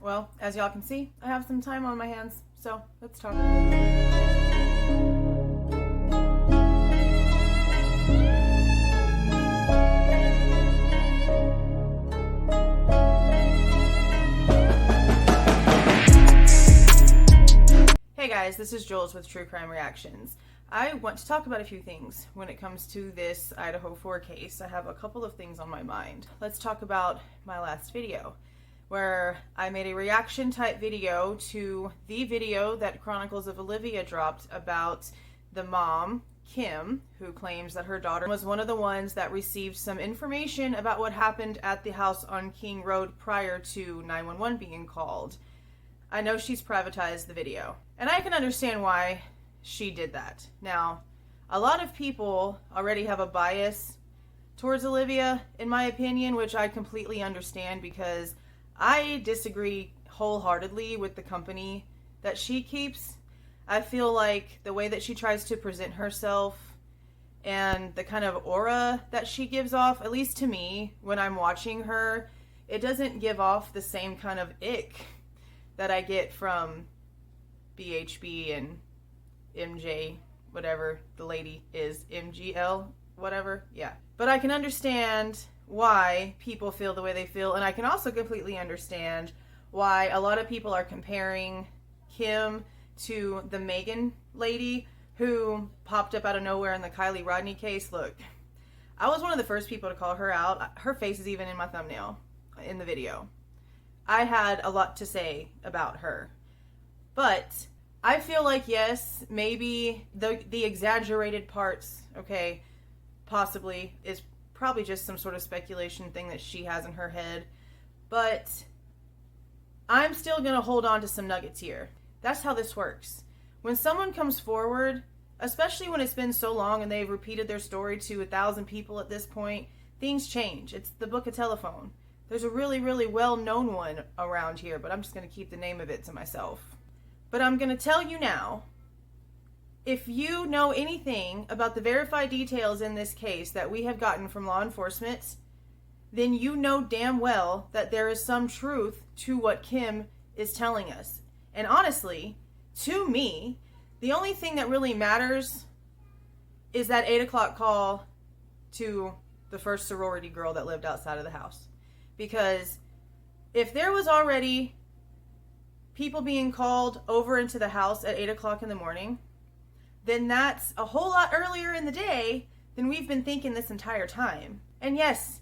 Well, as y'all can see, I have some time on my hands, so let's talk. Hey guys, this is Jules with True Crime Reactions. I want to talk about a few things when it comes to this Idaho 4 case. I have a couple of things on my mind. Let's talk about my last video, where I made a reaction type video to the video that Chronicles of Olivia dropped about the mom, Kim, who claims that her daughter was one of the ones that received some information about what happened at the house on King Road prior to 911 being called. I know she's privatized the video, and I can understand why she did that. Now, a lot of people already have a bias towards Olivia, in my opinion, which I completely understand because I disagree wholeheartedly with the company that she keeps. I feel like the way that she tries to present herself and the kind of aura that she gives off, at least to me, when I'm watching her, it doesn't give off the same kind of ick that I get from BHB and MJ, whatever the lady is, MGL, whatever, yeah. But I can understand why people feel the way they feel, and I can also completely understand why a lot of people are comparing Kim to the Megan lady who popped up out of nowhere in the Kylie Rodney case. Look, I was one of the first people to call her out. Her face is even in my thumbnail in the video. I had a lot to say about her, but I feel like, yes, maybe the exaggerated parts, okay, possibly is probably just some sort of speculation thing that she has in her head, but I'm still going to hold on to some nuggets here. That's how this works. When someone comes forward, especially when it's been so long and they've repeated their story to 1,000 people at this point, things change. It's the Book of Telephone. There's a really, really well-known one around here, but I'm just going to keep the name of it to myself. But I'm going to tell you now, if you know anything about the verified details in this case that we have gotten from law enforcement, then you know damn well that there is some truth to what Kim is telling us. And honestly, to me, the only thing that really matters is that 8 o'clock call to the first sorority girl that lived outside of the house. Because if there was already people being called over into the house at 8 o'clock in the morning, then that's a whole lot earlier in the day than we've been thinking this entire time. And yes,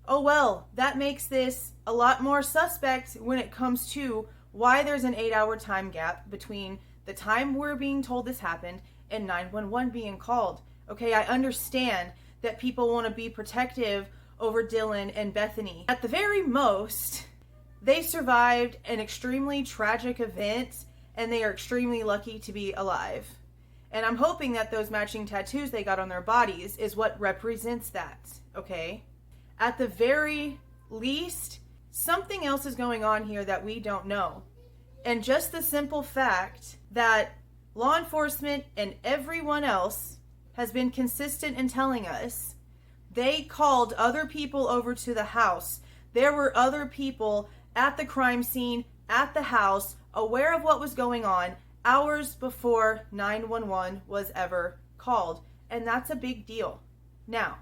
oh well, that makes this a lot more suspect when it comes to why there's an 8-hour time gap between the time we're being told this happened and 911 being called. Okay, I understand that people want to be protective over Dylan and Bethany. At the very most, they survived an extremely tragic event and they are extremely lucky to be alive. And I'm hoping that those matching tattoos they got on their bodies is what represents that, okay? At the very least, something else is going on here that we don't know. And just the simple fact that law enforcement and everyone else has been consistent in telling us they called other people over to the house. There were other people at the crime scene, at the house, aware of what was going on, hours before 911 was ever called. And that's a big deal. Now,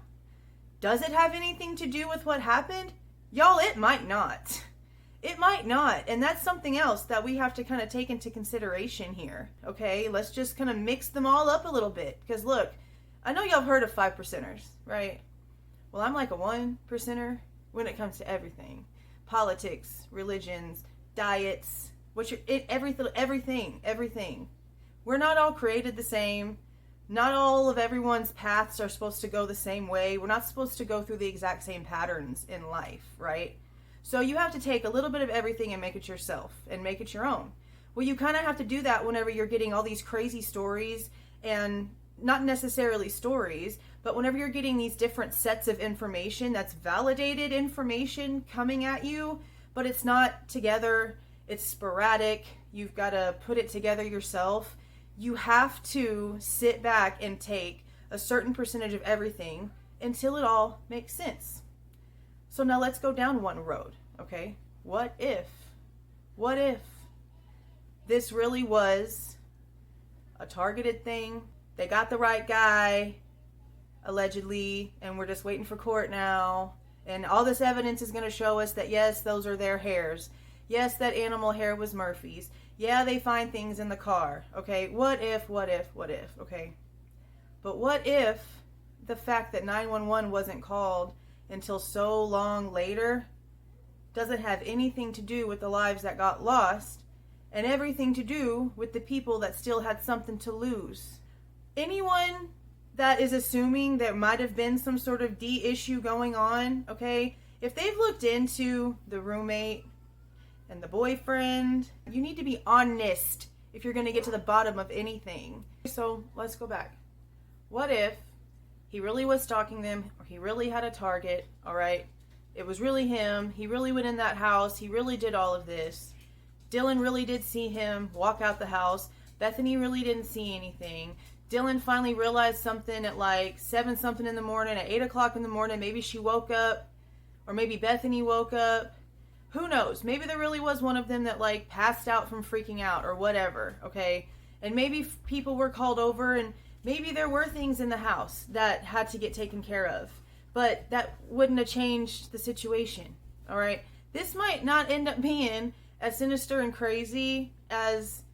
does it have anything to do with what happened? Y'all, it might not. It might not. And that's something else that we have to kind of take into consideration here. Okay, let's just kind of mix them all up a little bit. Because look, I know y'all have heard of 5%ers, right? Well, I'm like a 1%er when it comes to everything. Politics, religions, diets, everything. We're not all created the same. Not all of everyone's paths are supposed to go the same way. We're not supposed to go through the exact same patterns in life, right? So you have to take a little bit of everything and make it yourself and make it your own. Well, you kind of have to do that whenever you're getting all these crazy stories, and not necessarily stories, but whenever you're getting these different sets of information that's validated information coming at you, but it's not together, it's sporadic, you've got to put it together yourself. You have to sit back and take a certain percentage of everything until it all makes sense. So now let's go down one road, okay? What if What if this really was a targeted thing? They got the right guy, allegedly, and we're just waiting for court now. And all this evidence is going to show us that, yes, those are their hairs. Yes, that animal hair was Murphy's. Yeah, they find things in the car. Okay, what if, okay? But what if the fact that 911 wasn't called until so long later doesn't have anything to do with the lives that got lost and everything to do with the people that still had something to lose? Anyone that is assuming there might have been some sort of D issue going on, okay, if they've looked into the roommate and the boyfriend, you need to be honest if you're going to get to the bottom of anything. So let's go back. What if he really was stalking them, or he really had a target, all right? It was really him. He really went in that house. He really did all of this. Dylan really did see him walk out the house. Bethany really didn't see anything. Dylan finally realized something at like 7 something in the morning, at 8 o'clock in the morning. Maybe she woke up, or maybe Bethany woke up. Who knows? Maybe there really was one of them that like passed out from freaking out or whatever, okay? And maybe people were called over, and maybe there were things in the house that had to get taken care of. But that wouldn't have changed the situation, all right? This might not end up being as sinister and crazy as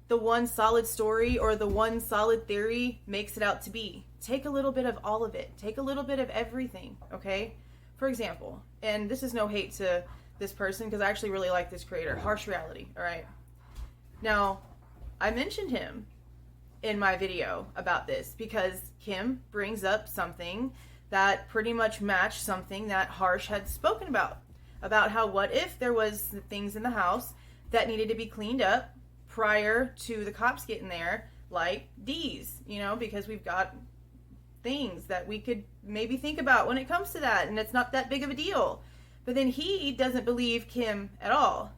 the one solid story or the one solid theory makes it out to be. Take a little bit of all of it. Take a little bit of everything, okay? For example, and this is no hate to this person because I actually really like this creator, Harsh Reality, all right? Now, I mentioned him in my video about this because Kim brings up something that pretty much matched something that Harsh had spoken about how what if there was things in the house that needed to be cleaned up prior to the cops getting there, like D's, you know, because we've got things that we could maybe think about when it comes to that, and it's not that big of a deal. But then he doesn't believe Kim at all.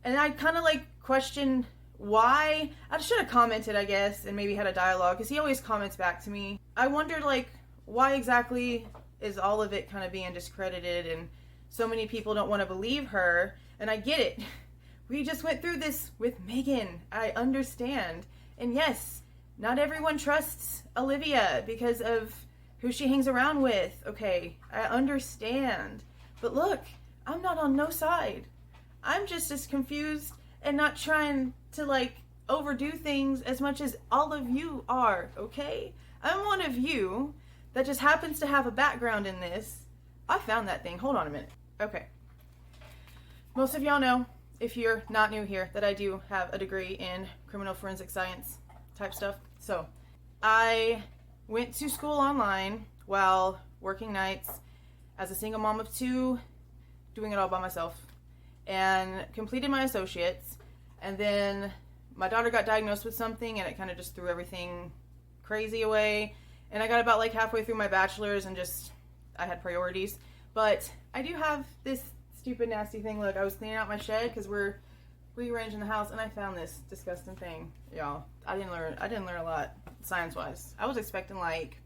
And I kind of like question why. I should have commented, I guess, and maybe had a dialogue, because he always comments back to me. I wondered, like, why exactly is all of it kind of being discredited and so many people don't want to believe her? And I get it. We just went through this with Megan. I understand. And yes, not everyone trusts Olivia because of who she hangs around with. Okay, I understand. But look, I'm not on no side. I'm just as confused and not trying to, like, overdo things as much as all of you are, okay? I'm one of you that just happens to have a background in this. I found that thing. Hold on a minute. Okay. Most of y'all know, if you're not new here, that I do have a degree in criminal forensic science type stuff. So I went to school online while working nights as a single mom of 2, doing it all by myself, and completed my associates. And then my daughter got diagnosed with something, and it kind of just threw everything crazy away. And I got about like halfway through my bachelor's and just, I had priorities. But I do have this stupid nasty thing. Look, I was cleaning out my shed because we're rearranging the house, and I found this disgusting thing, y'all. I didn't learn a lot science-wise. I was expecting, like,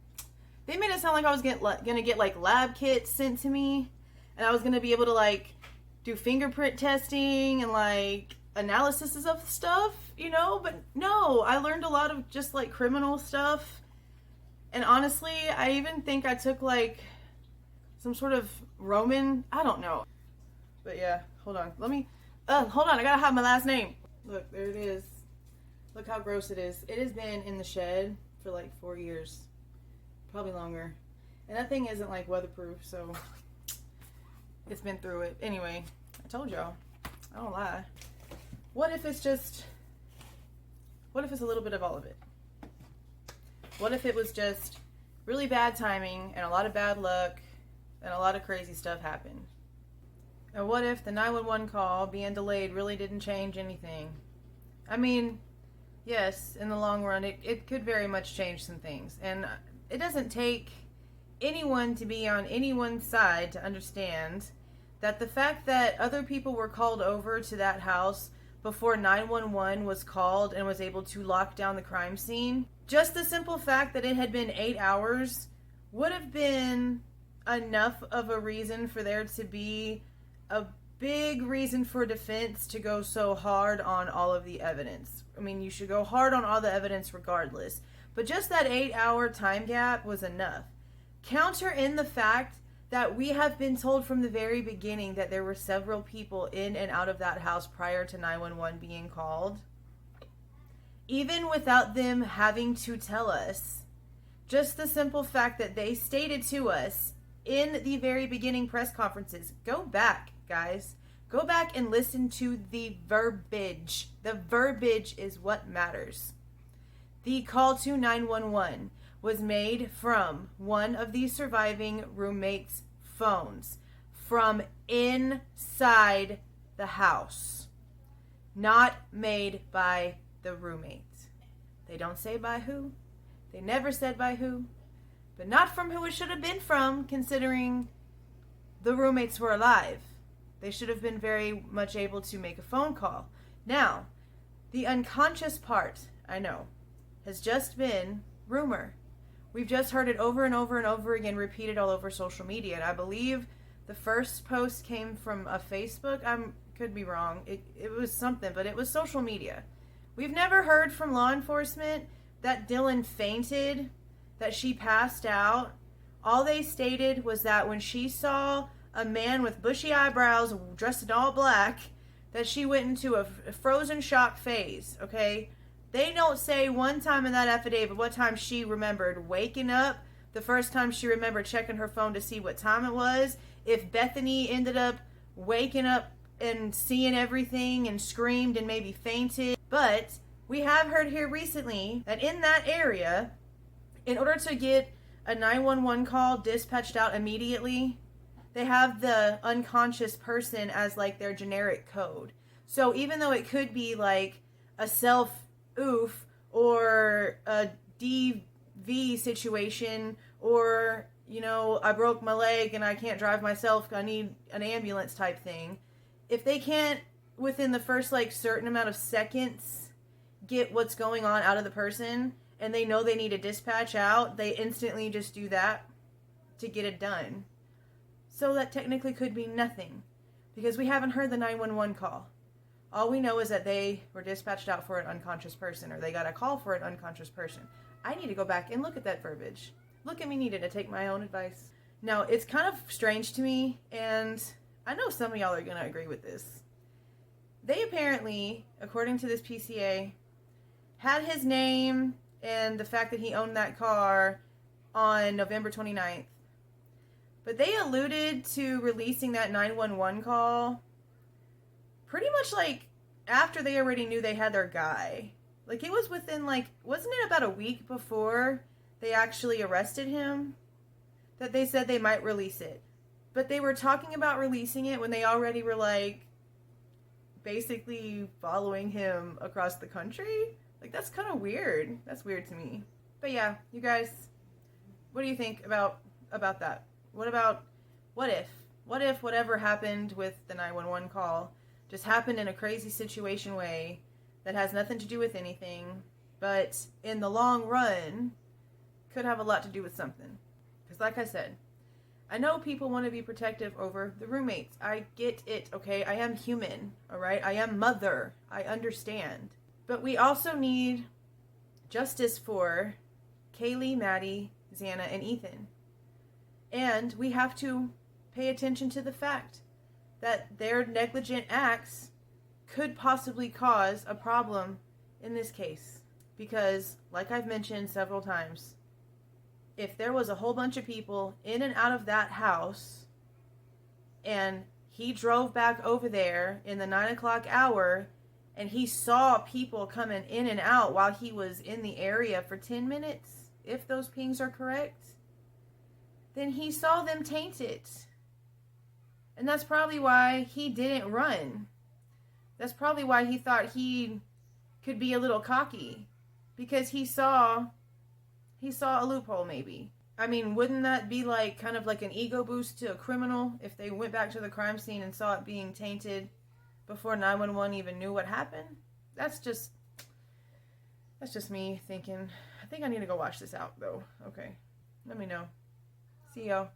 they made it sound like I was gonna get like lab kits sent to me, and I was gonna be able to like do fingerprint testing and like analysis of stuff, you know. But no, I learned a lot of just like criminal stuff. And honestly, I even think I took like some sort of Roman, I don't know. But yeah, hold on. Hold on, I gotta have my last name. Look, there it is. Look how gross it is. It has been in the shed for like 4 years. Probably longer. And that thing isn't like weatherproof, so it's been through it. Anyway, I told y'all. I don't lie. What if it's a little bit of all of it? What if it was just really bad timing and a lot of bad luck and a lot of crazy stuff happened? And what if the 911 call being delayed really didn't change anything? I mean, yes, in the long run, it could very much change some things. And it doesn't take anyone to be on anyone's side to understand that the fact that other people were called over to that house before 911 was called and was able to lock down the crime scene, just the simple fact that it had been 8 hours would have been enough of a reason for there to be a big reason for defense to go so hard on all of the evidence. I mean, you should go hard on all the evidence regardless. But just that 8-hour time gap was enough. Counter in the fact that we have been told from the very beginning that there were several people in and out of that house prior to 911 being called. Even without them having to tell us, just the simple fact that they stated to us in the very beginning press conferences, go back, guys. Go back and listen to the verbiage. The verbiage is what matters. The call to 911 was made from one of the surviving roommates' phones from inside the house, not made by the roommate. They don't say by who. They never said by who, but not from who it should have been from, considering the roommates were alive. They should have been very much able to make a phone call. Now, the unconscious part, I know, has just been rumor. We've just heard it over and over and over again, repeated all over social media. And I believe the first post came from a Facebook. I could be wrong. It was something, but it was social media. We've never heard from law enforcement that Dylan fainted, that she passed out. All they stated was that when she saw a man with bushy eyebrows dressed in all black, that she went into a frozen shock phase, okay? They don't say one time in that affidavit what time she remembered waking up, the first time she remembered checking her phone to see what time it was, if Bethany ended up waking up and seeing everything and screamed and maybe fainted. But we have heard here recently that in that area, in order to get a 911 call dispatched out immediately, they have the unconscious person as like their generic code. So even though it could be like a self-oof or a DV situation, or, you know, I broke my leg and I can't drive myself, I need an ambulance type thing. If they can't, within the first like certain amount of seconds, get what's going on out of the person, and they know they need a dispatch out, they instantly just do that to get it done. So that technically could be nothing, because we haven't heard the 911 call. All we know is that they were dispatched out for an unconscious person, or they got a call for an unconscious person. I need to go back and look at that verbiage. Look at me needing to take my own advice. Now, it's kind of strange to me, and I know some of y'all are going to agree with this. They apparently, according to this PCA, had his name and the fact that he owned that car on November 29th. But they alluded to releasing that 911 call pretty much like after they already knew they had their guy. Like it was within like, wasn't it about a week before they actually arrested him that they said they might release it? But they were talking about releasing it when they already were like basically following him across the country. Like that's kind of weird. That's weird to me. But yeah, you guys, what do you think about that? What if whatever happened with the 911 call just happened in a crazy situation way that has nothing to do with anything, but in the long run could have a lot to do with something? Because like I said, I know people want to be protective over the roommates. I get it, okay? I am human, all right? I am mother. I understand. But we also need justice for Kaylee, Maddie, Xana, and Ethan. And we have to pay attention to the fact that their negligent acts could possibly cause a problem in this case. Because, like I've mentioned several times, if there was a whole bunch of people in and out of that house, and he drove back over there in the 9 o'clock hour, and he saw people coming in and out while he was in the area for 10 minutes, if those pings are correct, then he saw them tainted. And that's probably why he didn't run. That's probably why he thought he could be a little cocky. Because he saw a loophole maybe. I mean, wouldn't that be like kind of like an ego boost to a criminal if they went back to the crime scene and saw it being tainted before 911 even knew what happened? That's just me thinking. I think I need to go watch this out though. Okay. Let me know. See y'all.